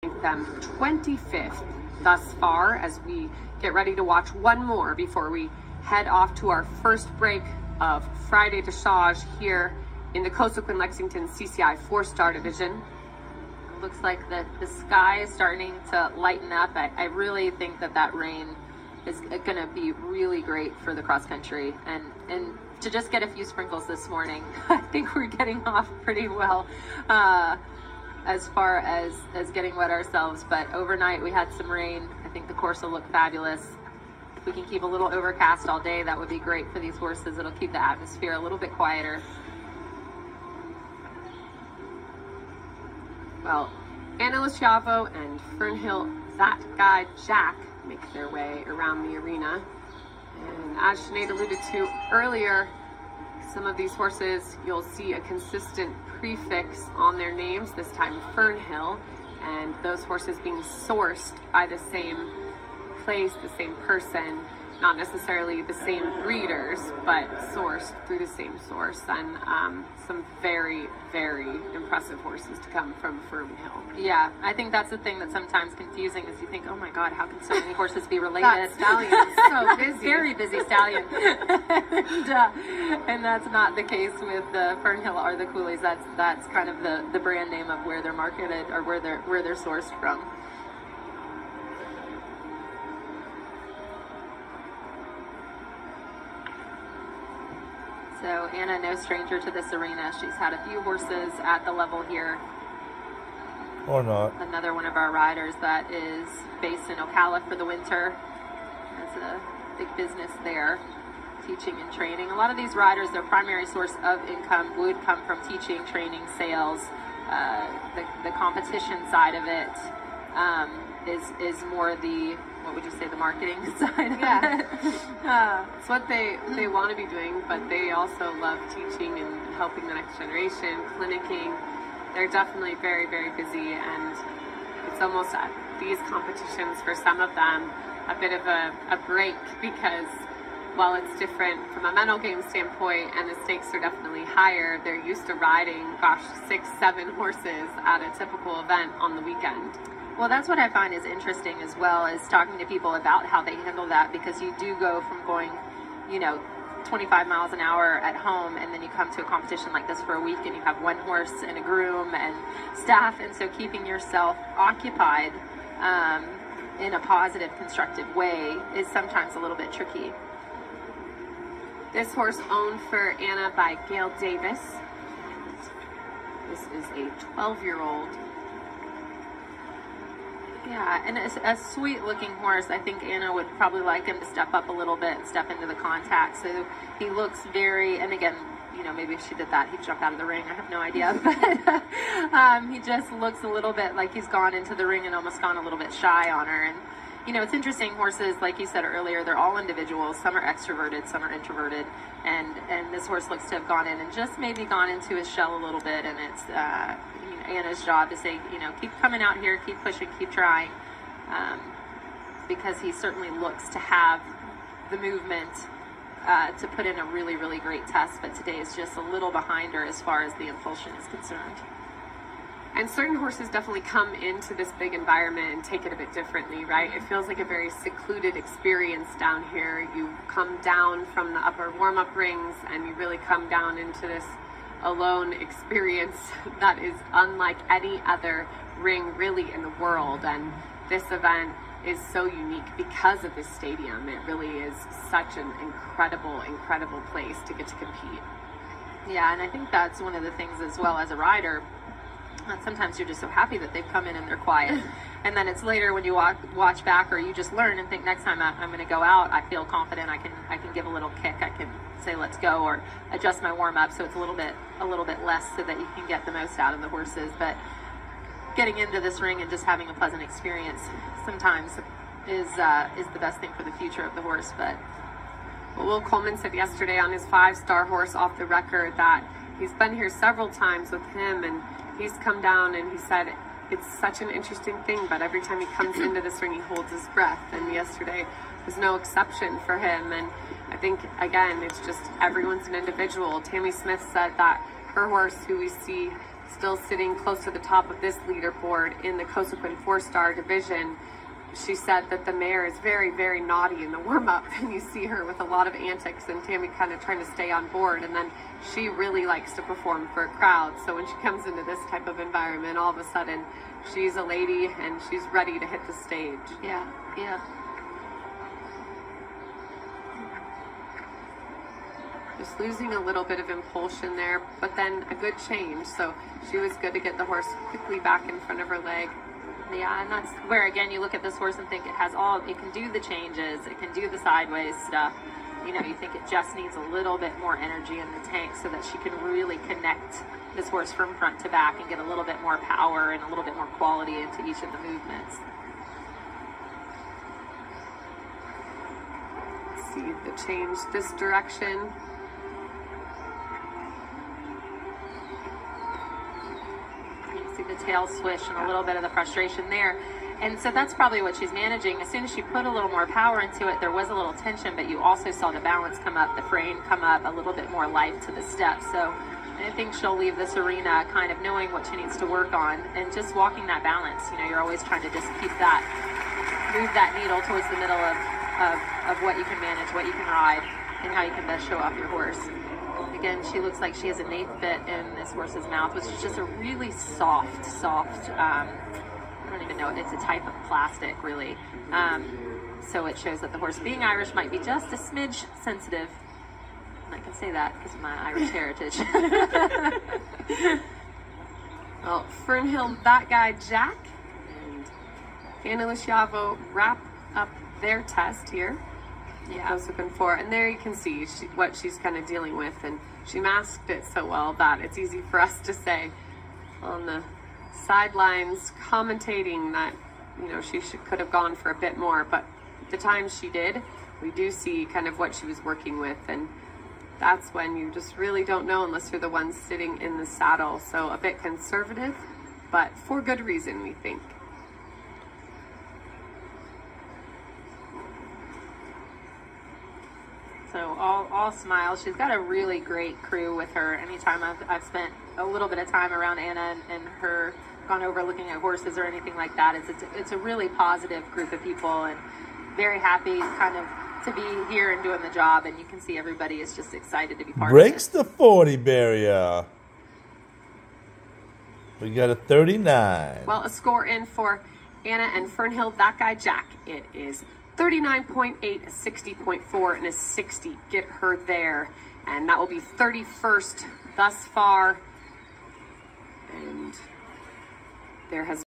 them 25th thus far, as we get ready to watch one more before we head off to our first break of Friday Dressage here in the Cosequin Lexington CCI 4-star division. Looks like the sky is starting to lighten up. I really think that rain is going to be really great for the cross country, and to just get a few sprinkles this morning, I think we're getting off pretty well as far as getting wet ourselves. But overnight we had some rain. I think the course will look fabulous. If we can keep a little overcast all day, that would be great for these horses. It'll keep the atmosphere a little bit quieter. Well, Anna Lasciavo and Fernhill, that guy Jack, make their way around the arena. And as Sinead alluded to earlier, some of these horses, you'll see a consistent prefix on their names, this time Fernhill, and those horses being sourced by the same place, the same person, not necessarily the same breeders, but sourced through the same source. And some very, very impressive horses to come from Fernhill. Yeah, I think that's the thing that's sometimes confusing, is you think, oh my God, how can so many horses be related? That stallion is so busy. Very busy stallion. and that's not the case with the Fernhill or the Coolies. That's kind of the brand name of where they're marketed, or where they're sourced from. So Anna, no stranger to this arena. She's had a few horses at the level here. Or not. Another one of our riders that is based in Ocala for the winter. Has a big business there, teaching and training. A lot of these riders, their primary source of income would come from teaching, training, sales. The competition side of it is more the, what would you say, the marketing side of it? It's what they want to be doing, but they also love teaching and helping the next generation, clinicking. They're definitely very, very busy, and it's almost at these competitions for some of them a bit of a break, because while it's different from a mental game standpoint and the stakes are definitely higher, they're used to riding, gosh, 6-7 horses at a typical event on the weekend. Well, that's what I find is interesting, as well as talking to people about how they handle that, because you do go from going, 25 miles an hour at home, and then you come to a competition like this for a week and you have one horse and a groom and staff, and so keeping yourself occupied in a positive, constructive way is sometimes a little bit tricky. This horse owned for Anna by Gail Davis. This is a 12-year-old. Yeah, and it's a sweet looking horse. I think Anna would probably like him to step up a little bit and step into the contact. So he looks very, and again, maybe if she did that, he'd jump out of the ring. I have no idea. But he just looks a little bit like he's gone into the ring and almost gone a little bit shy on her. And, it's interesting, horses, like you said earlier, they're all individuals. Some are extroverted, some are introverted. And this horse looks to have gone in and just maybe gone into his shell a little bit. And it's Anna's job to say, keep coming out here, keep pushing, keep trying, because he certainly looks to have the movement to put in a really, really great test, but today is just a little behind her as far as the impulsion is concerned. And certain horses definitely come into this big environment and take it a bit differently, right? It feels like a very secluded experience down here. You come down from the upper warm-up rings and you really come down into this alone experience that is unlike any other ring really in the world. And this event is so unique because of this stadium. It really is such an incredible place to get to compete. Yeah, and I think that's one of the things as well as a rider. Sometimes you're just so happy that they've come in and they're quiet. And then it's later when you watch back, or you just learn and think, next time I'm going to go out, I feel confident, I can give a little kick, I can say let's go, or adjust my warm-up so it's a little bit less, so that you can get the most out of the horses. But getting into this ring and just having a pleasant experience sometimes is the best thing for the future of the horse. But Will Coleman said yesterday on his 5-star horse Off the Record that he's been here several times with him, and he's come down and he said it's such an interesting thing, but every time he comes into this ring he holds his breath, and yesterday was no exception for him. And I think, again, it's just everyone's an individual. Tammy Smith said that her horse, who we see still sitting close to the top of this leaderboard in the Cosequin 4-star division. She said that the mare is very, very naughty in the warm-up, and you see her with a lot of antics and Tammy kind of trying to stay on board, and then she really likes to perform for a crowd. So when she comes into this type of environment, all of a sudden she's a lady and she's ready to hit the stage. Yeah, yeah. Just losing a little bit of impulsion there, but then a good change. So she was good to get the horse quickly back in front of her leg. Yeah, and that's where, again, you look at this horse and think it can do the changes, it can do the sideways stuff. You know, you think it just needs a little bit more energy in the tank so that she can really connect this horse from front to back and get a little bit more power and a little bit more quality into each of the movements. Let's see the change this direction. The tail swish and a little bit of the frustration there. And so that's probably what she's managing. As soon as she put a little more power into it, there was a little tension, but you also saw the balance come up, the frame come up, a little bit more life to the step. So I think she'll leave this arena kind of knowing what she needs to work on and just walking that balance. You know, you're always trying to just keep that, move that needle towards the middle of what you can manage, what you can ride, and how you can best show off your horse. Again, she looks like she has an eighth bit in this horse's mouth, which is just a really soft, I don't even know, it's a type of plastic, really. So it shows that the horse, being Irish, might be just a smidge sensitive. And I can say that because of my Irish heritage. Well, Fernhill, That Guy Jack, and Anna Luciavo wrap up their test here. Yeah. I was looking for, and there you can see what she's kind of dealing with, and she masked it so well that it's easy for us to say on the sidelines commentating that, you know, she could have gone for a bit more, but the time she did, we do see kind of what she was working with, and that's when you just really don't know unless you're the one sitting in the saddle. So a bit conservative, but for good reason, we think. So all smiles. She's got a really great crew with her. Anytime I've spent a little bit of time around Anna and her, gone over looking at horses or anything like that, it's a really positive group of people and very happy kind of to be here and doing the job. And you can see everybody is just excited to be part of it. Breaks the 40 barrier. We got a 39. Well, a score in for Anna and Fernhill, That Guy Jack. It is 39.8, a 60.4, and a 60. Get her there. And that will be 31st thus far. And there has